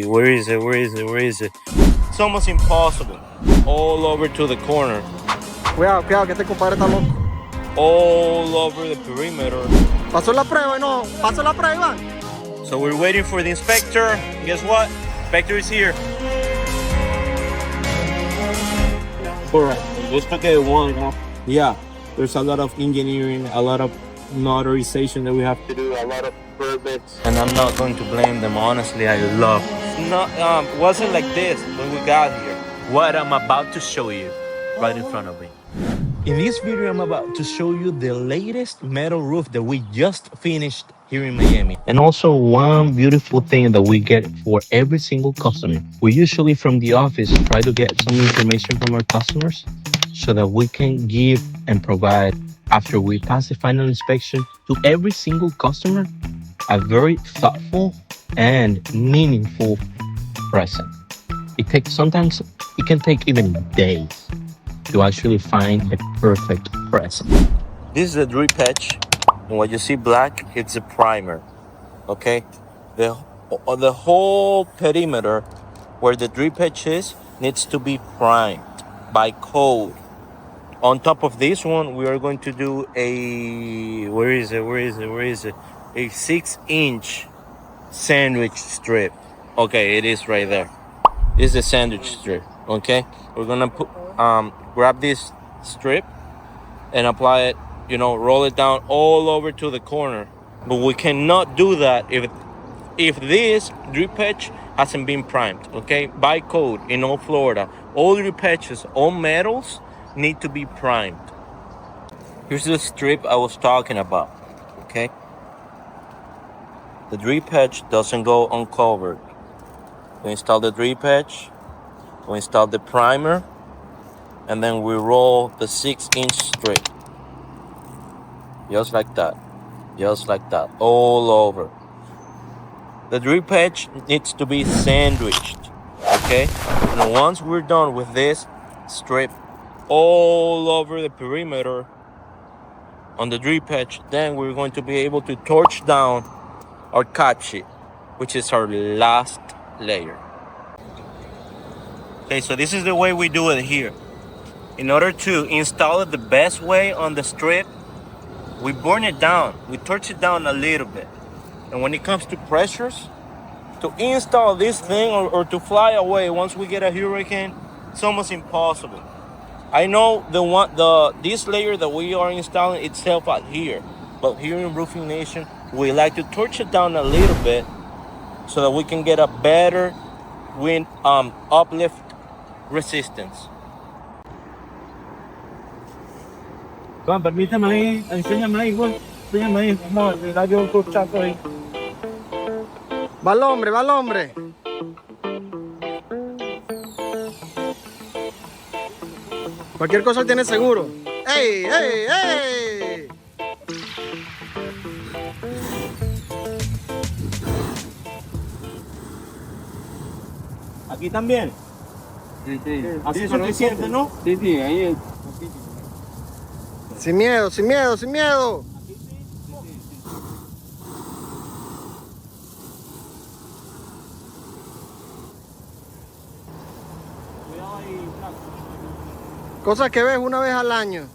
Where is it? Where is it? Where is it? It's almost impossible. All over to the corner. Cuidado, cuidado, que este compadre está loco. All over the perimeter. Pasó la prueba y no. Pasó la prueba. So we're waiting for the inspector. Guess what? Inspector is here. Correct. Just to get one, yeah, there's a lot of engineering, a lot of notarization that we have to do, a lot of permits. And I'm not going to blame them. Honestly, I love. Wasn't like this when we got here. What I'm about to show you right in front of me. In this video, I'm about to show you the latest metal roof that we just finished here in Miami. And also one beautiful thing that we get for every single customer. We usually from the office try to get some information from our customers so that we can give and provide after we pass the final inspection to every single customer a very thoughtful and meaningful present. Sometimes it can take even days to actually find the perfect present. This is a drip edge, and what you see black, it's a primer. Okay, the whole perimeter where the drip edge is needs to be primed by code. On top of this one, we are going to do a a 6-inch sandwich strip. Okay, it is right there. This is a sandwich strip. Okay, we're gonna grab this strip and apply it, roll it down all over to the corner. But we cannot do that if this drip edge hasn't been primed. Okay, by code in all Florida, all drip edges, all metals need to be primed. Here's the strip I was talking about. Okay, the drip edge doesn't go uncovered. We install the drip edge, we install the primer, and then we roll the 6-inch strip. Just like that. Just like that. All over. The drip edge needs to be sandwiched. Okay? And once we're done with this strip all over the perimeter on the drip edge, then we're going to be able to torch down our cap sheet, which is our last layer. Okay, so this is the way we do it here. In order to install it the best way on the strip, we burn it down. We torch it down a little bit. And when it comes to pressures, to install this thing or to fly away once we get a hurricane, it's almost impossible. I know this layer that we are installing itself out here, but here in Roofing Nation, we like to torch it down a little bit so that we can get a better wind uplift resistance. Permítame ahí, enséñame ahí, güey. Enséñame ahí, vamos a darle un corchazo ahí. Va el hombre, va el hombre. Cualquier cosa tiene seguro. ¡Ey, ey, ey! ¿Aquí también? Sí, sí. ¿Así es suficiente, no? Sí, sí, ahí es. Sin miedo, sin miedo, sin miedo. Cosas que ves una vez al año.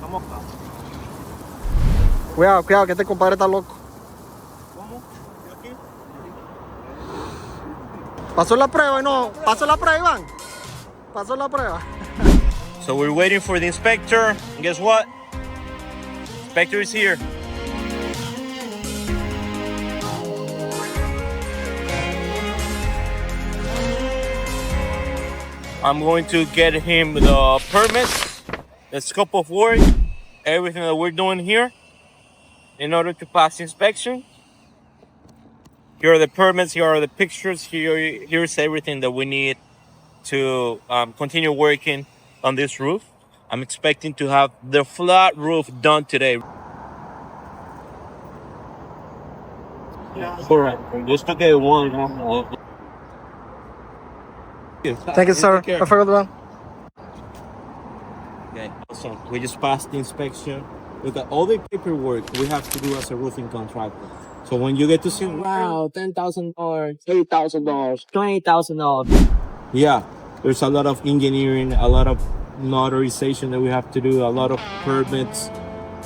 Mosca. Cuidado, cuidado, que este compadre está loco. ¿Cómo? ¿Aquí? Pasó la prueba y no. Pasó la prueba, Iván. Pasó la prueba. So we're waiting for the inspector. And guess what? Inspector is here. I'm going to get him the permits, the scope of work, everything that we're doing here in order to pass inspection. Here are the permits, here are the pictures, here's everything that we need to continue working on this roof. I'm expecting to have the flat roof done today. Correct. Just to get one. Thank you, sir. I forgot one. Okay. So we just passed the inspection. We got all the paperwork we have to do as a roofing contractor. So when you get to see, wow, $10,000, $8,000, $20,000. Yeah, there's a lot of engineering, a lot of notarization that we have to do, a lot of permits,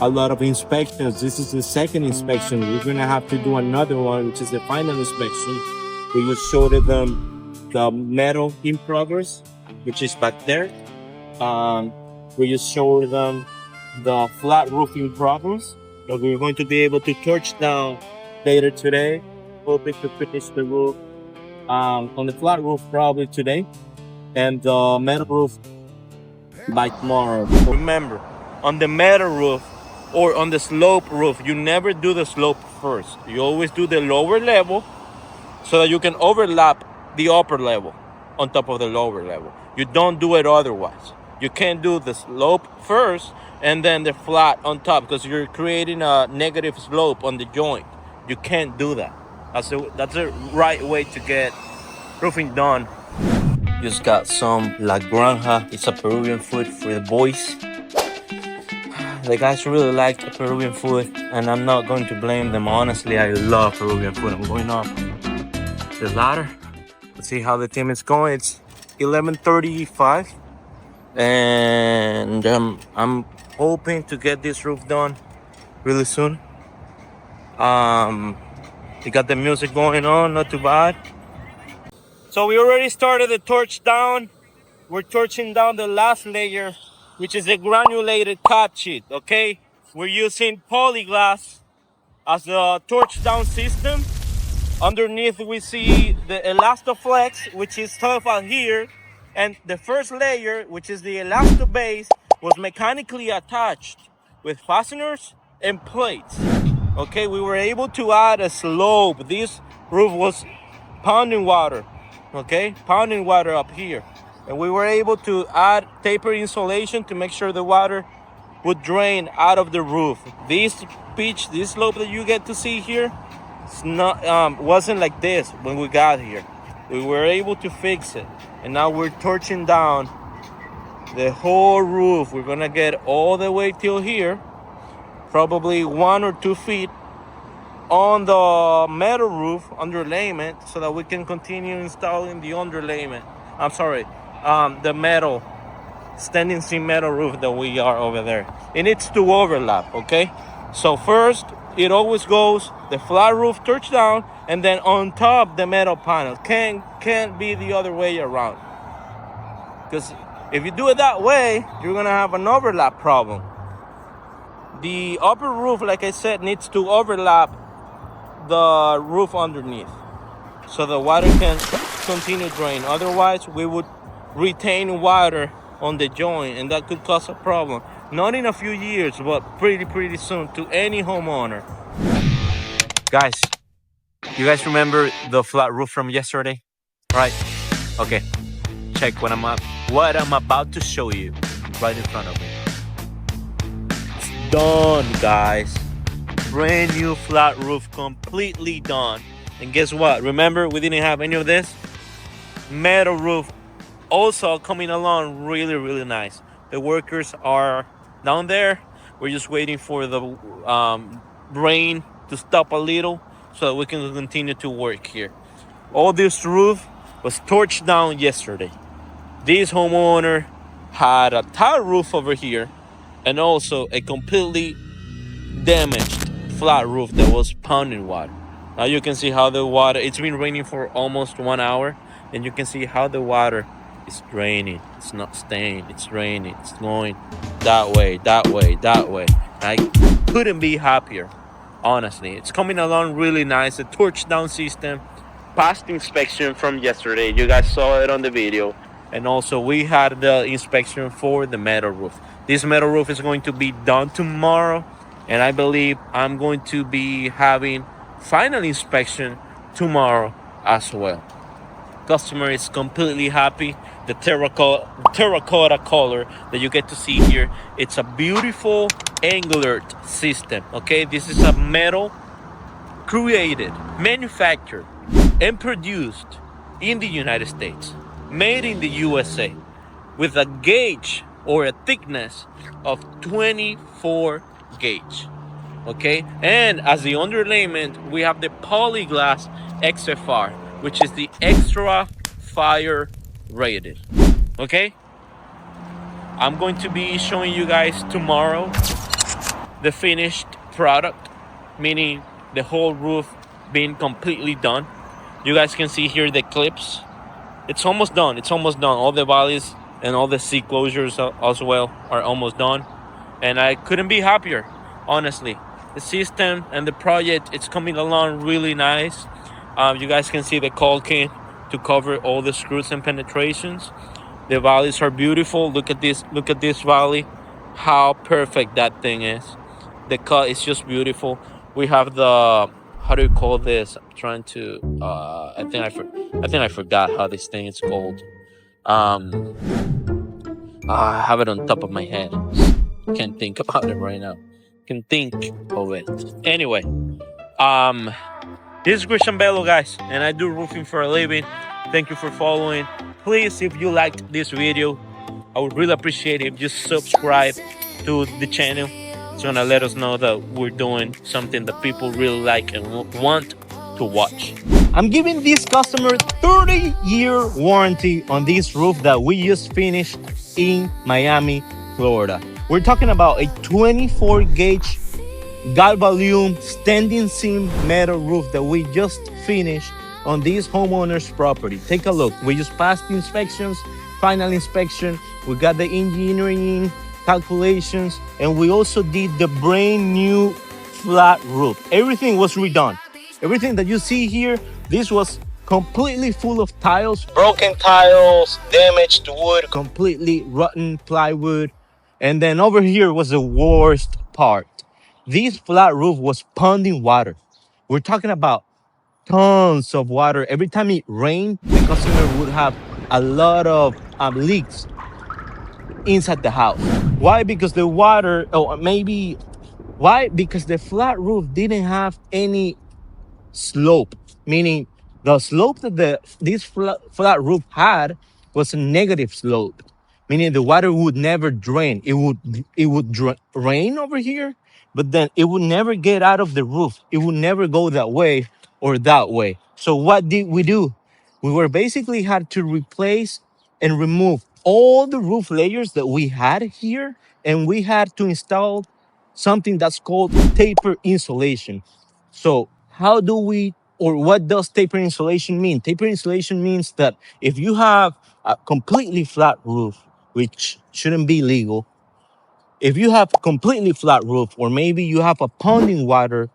a lot of inspections. This is the second inspection. We're gonna have to do another one, which is the final inspection. We will show them the metal in progress, which is back there. We just show them the flat roof in progress that we're going to be able to torch down later today, hoping to finish the roof on the flat roof probably today, and the metal roof by tomorrow. Remember, on the metal roof or on the slope roof, you never do the slope first. You always do the lower level so that you can overlap the upper level on top of the lower level. You don't do it otherwise. You can't do the slope first and then the flat on top, because you're creating a negative slope on the joint. You can't do that. That's the right way to get roofing done. Just got some La Granja. It's a Peruvian food for the boys. The guys really like the Peruvian food, and I'm not going to blame them. Honestly, I love Peruvian food. I'm going up the ladder. Let's see how the team is going. It's 11:35, and I'm hoping to get this roof done really soon. You got the music going on, not too bad. So we already started the torch down. We're torching down the last layer, which is a granulated cut sheet, okay? We're using Polyglass as the torch down system. Underneath we see the Elastoflex, which is tough out here. And the first layer, which is the Elasto base, was mechanically attached with fasteners and plates. Okay, we were able to add a slope. This roof was pounding water, okay? Pounding water up here. And we were able to add tapered insulation to make sure the water would drain out of the roof. This pitch, this slope that you get to see here, it's not wasn't like this when we got here. We were able to fix it, and now we're torching down the whole roof. We're gonna get all the way till here, probably 1 or 2 feet on the metal roof underlayment, so that we can continue installing the underlayment. I'm sorry, the metal standing seam metal roof that we are over there. It needs to overlap, okay? So first, it always goes the flat roof torch down, and then on top the metal panel. Can't be the other way around. Because if you do it that way, you're gonna have an overlap problem. The upper roof, like I said, needs to overlap the roof underneath, so the water can continue drain. Otherwise, we would retain water on the joint, and that could cause a problem. Not in a few years, but pretty soon to any homeowner. Guys, you guys remember the flat roof from yesterday, right? Okay, check what I'm about to show you right in front of me. It's done, guys. Brand new flat roof, completely done. And guess what? Remember, we didn't have any of this. Metal roof also coming along really nice. The workers are down there. We're just waiting for the rain to stop a little so that we can continue to work here. All this roof was torched down yesterday. This homeowner had a tile roof over here and also a completely damaged flat roof that was pounding water. Now you can see how the water, it's been raining for almost 1 hour, and you can see how the water is draining. It's not staying, it's draining, it's going that way. I couldn't be happier, honestly. It's coming along really nice. The torch down system passed inspection from yesterday. You guys saw it on the video. And also we had the inspection for the metal roof. This metal roof is going to be done tomorrow, and I believe I'm going to be having final inspection tomorrow as well. Customer is completely happy. The terracotta color that you get to see here, it's a beautiful angular system, okay? This is a metal created, manufactured, and produced in the United States, made in the USA, with a gauge or a thickness of 24 gauge. Okay, and as the underlayment, we have the Polyglass XFR, which is the extra fire rated. Okay, I'm going to be showing you guys tomorrow the finished product, meaning the whole roof being completely done. You guys can see here the clips. It's almost done. It's almost done. All the valleys and all the sea closures as well are almost done. And I couldn't be happier, honestly. The system and the project, it's coming along really nice. You guys can see the caulking to cover all the screws and penetrations. The valleys are beautiful. Look at this. Look at this valley. How perfect that thing is. The cut is just beautiful. We have the, how do you call this? I'm trying to. I think I forgot how this thing is called. I have it on top of my head. Can't think about it right now. Can think of it. Anyway, this is Christian Bello, guys, and I do roofing for a living. Thank you for following. Please, if you liked this video, I would really appreciate it if you subscribe to the channel. It's gonna let us know that we're doing something that people really like and want to watch. I'm giving this customer 30-year warranty on this roof that we just finished in Miami, Florida. We're talking about a 24 gauge galvalume standing seam metal roof that we just finished on this homeowner's property. Take a look. We just passed the inspections, final inspection. We got the engineering calculations, and we also did the brand new flat roof. Everything was redone. Everything that you see here, this was completely full of tiles, broken tiles, damaged wood, completely rotten plywood. And then over here was the worst part. This flat roof was ponding water. We're talking about tons of water. Every time it rained, the customer would have a lot of leaks inside the house. Why? Because the water, or maybe why? Because the flat roof didn't have any slope, meaning the slope that this flat roof had was a negative slope, meaning the water would never drain. It would rain over here, but then it would never get out of the roof. It would never go that way or that way. So what did we do? We were basically had to replace and remove all the roof layers that we had here, and we had to install something that's called taper insulation. So how do we, or what does taper insulation mean? Taper insulation means that if you have a completely flat roof, which shouldn't be legal, if you have a completely flat roof, or maybe you have a ponding water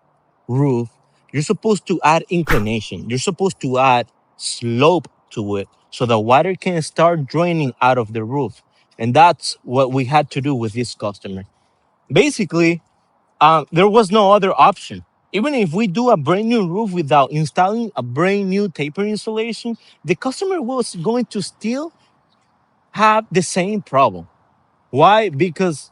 roof, you're supposed to add inclination. You're supposed to add slope to it so the water can start draining out of the roof. And that's what we had to do with this customer. Basically, there was no other option. Even if we do a brand new roof without installing a brand new taper insulation, the customer was going to still have the same problem. Why? Because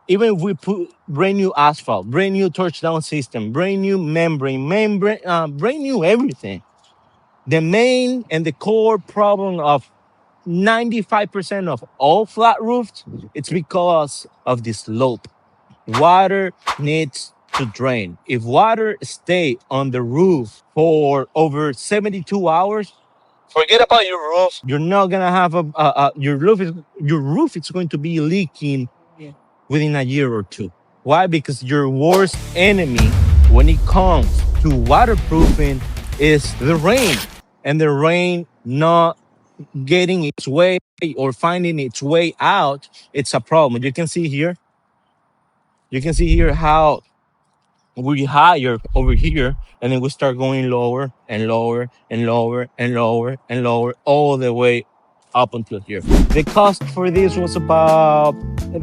even if we put brand new asphalt, brand new touchdown system, brand new membrane, brand new everything, the main and the core problem of 95% of all flat roofs, it's because of the slope. Water needs to drain. If water stay on the roof for over 72 hours, forget about your roof. You're not gonna have your roof is going to be leaking within a year or two. Why? Because your worst enemy when it comes to waterproofing is the rain, and the rain not getting its way or finding its way out. It's a problem. You can see here how we higher over here, and then we start going lower and lower and lower and lower and lower all the way up until here. The cost for this was about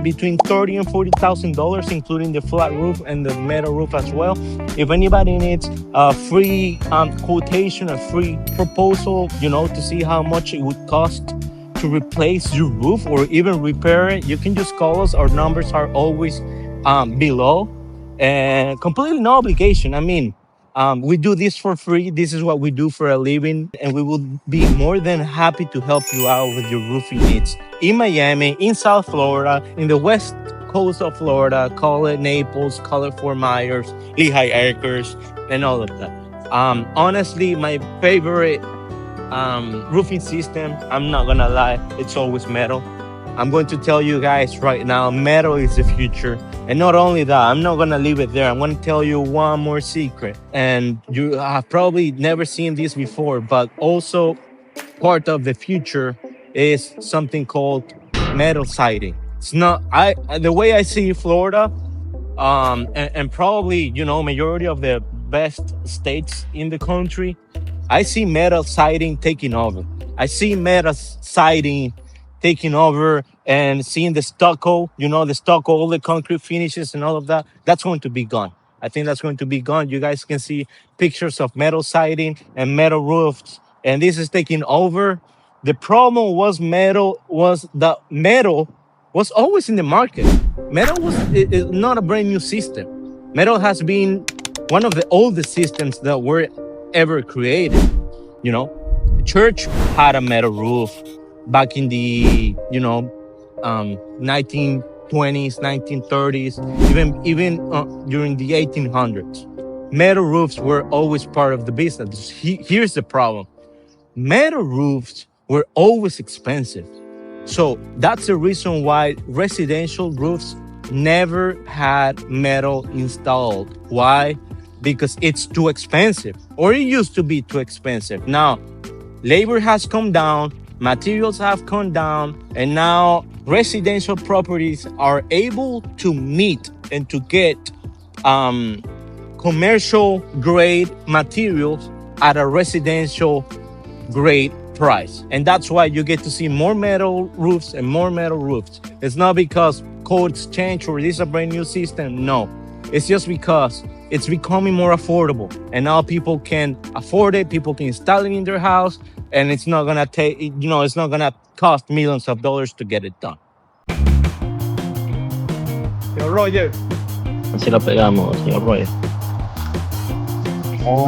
between $30,000 and $40,000, including the flat roof and the metal roof as well. If anybody needs a free quotation, a free proposal, to see how much it would cost to replace your roof or even repair it, you can just call us. Our numbers are always below, and completely no obligation. I mean, We do this for free. This is what we do for a living, and we will be more than happy to help you out with your roofing needs in Miami, in South Florida, in the west coast of Florida. Call it Naples, call it Fort Myers, Lehigh Acres, and all of that. Honestly, my favorite roofing system, I'm not gonna lie, it's always metal. I'm going to tell you guys right now, metal is the future. And not only that, I'm not gonna leave it there. I'm gonna tell you one more secret. And you have probably never seen this before, but also part of the future is something called metal siding. It's not the way I see Florida, and probably, you know, majority of the best states in the country, I see metal siding taking over. I see metal siding taking over, and seeing the stucco, you know, the stucco, all the concrete finishes and all of that, that's going to be gone. I think that's going to be gone. You guys can see pictures of metal siding and metal roofs, and this is taking over. The problem was metal was always in the market. Metal is not a brand new system. Metal has been one of the oldest systems that were ever created. You know, the church had a metal roof back in the 1920s, 1930s, even during the 1800s. Metal roofs were always part of the business. Here's the problem: metal roofs were always expensive. So that's the reason why residential roofs never had metal installed. Why? Because it's too expensive, or it used to be too expensive. Now, labor has come down, materials have come down, and now residential properties are able to meet and to get commercial grade materials at a residential grade price. And that's why you get to see more metal roofs and more metal roofs. It's not because codes change or this is a brand new system. No, it's just because it's becoming more affordable, and now people can afford it. People can install it in their house, and it's not gonna take, it's not gonna cost millions of dollars to get it done. Señor Roger. Así la pegamos, señor Roy. Oh,